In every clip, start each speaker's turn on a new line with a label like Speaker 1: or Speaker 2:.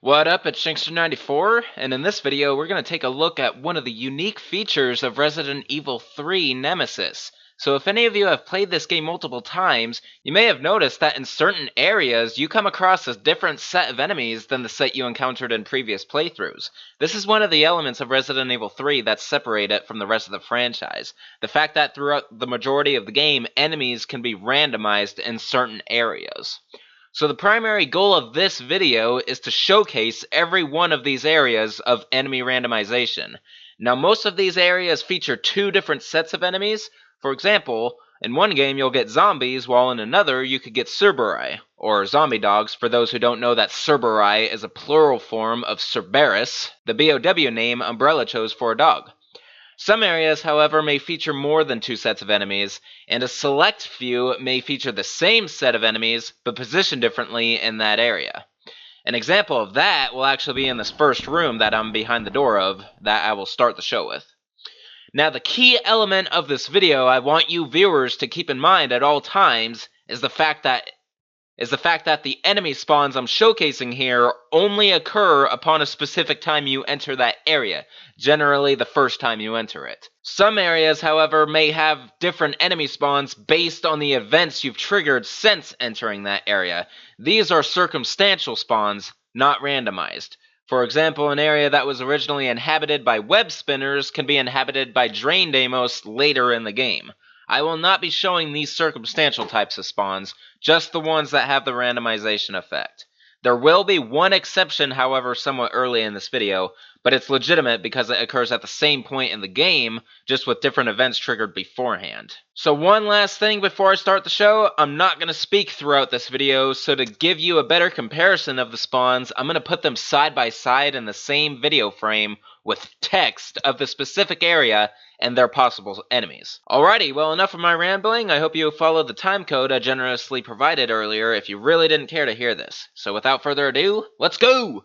Speaker 1: What up, it's Shankster94, and in this video we're going to take a look at one of the unique features of Resident Evil 3 Nemesis. So if any of you have played this game multiple times, you may have noticed that in certain areas you come across a different set of enemies than the set you encountered in previous playthroughs. This is one of the elements of Resident Evil 3 that separate it from the rest of the franchise. The fact that throughout the majority of the game, enemies can be randomized in certain areas. So the primary goal of this video is to showcase every one of these areas of enemy randomization. Now most of these areas feature two different sets of enemies. For example, in one game you'll get zombies, while in another you could get Cerberus, or zombie dogs for those who don't know that Cerberus is a plural form of Cerberus, the BOW name Umbrella chose for a dog. Some areas, however, may feature more than two sets of enemies, and a select few may feature the same set of enemies, but positioned differently in that area. An example of that will actually be in this first room that I'm behind the door of, that I will start the show with. Now the key element of this video I want you viewers to keep in mind at all times is the fact that the enemy spawns I'm showcasing here only occur upon a specific time you enter that area, generally the first time you enter it. Some areas, however, may have different enemy spawns based on the events you've triggered since entering that area. These are circumstantial spawns, not randomized. For example, an area that was originally inhabited by web spinners can be inhabited by Drain Deimos later in the game. I will not be showing these circumstantial types of spawns, just the ones that have the randomization effect. There will be one exception, however, somewhat early in this video, but it's legitimate because it occurs at the same point in the game, just with different events triggered beforehand. So one last thing before I start the show, I'm not going to speak throughout this video, so to give you a better comparison of the spawns, I'm going to put them side by side in the same video frame with text of the specific area and their possible enemies. Alrighty, well enough of my rambling. I hope you followed the time code I generously provided earlier if you really didn't care to hear this. So without further ado, let's go!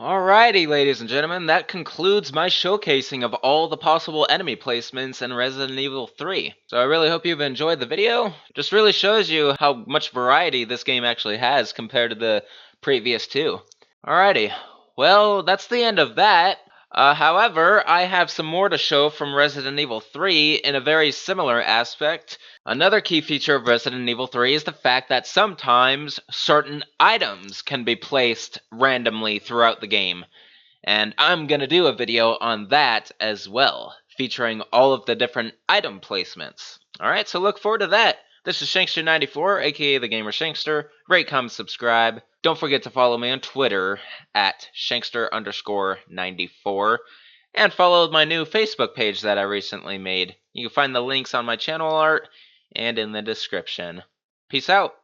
Speaker 1: Alrighty, ladies and gentlemen, that concludes my showcasing of all the possible enemy placements in Resident Evil 3. So I really hope you've enjoyed the video. Just really shows you how much variety this game actually has compared to the previous two. Alrighty, well, that's the end of that. However, I have some more to show from Resident Evil 3 in a very similar aspect. Another key feature of Resident Evil 3 is the fact that sometimes certain items can be placed randomly throughout the game. And I'm gonna do a video on that as well, featuring all of the different item placements. Alright, so look forward to that. This is Shankster94, aka TheGamerShankster. Rate, comment, subscribe. Don't forget to follow me on Twitter at Shankster_94. And follow my new Facebook page that I recently made. You can find the links on my channel art and in the description. Peace out.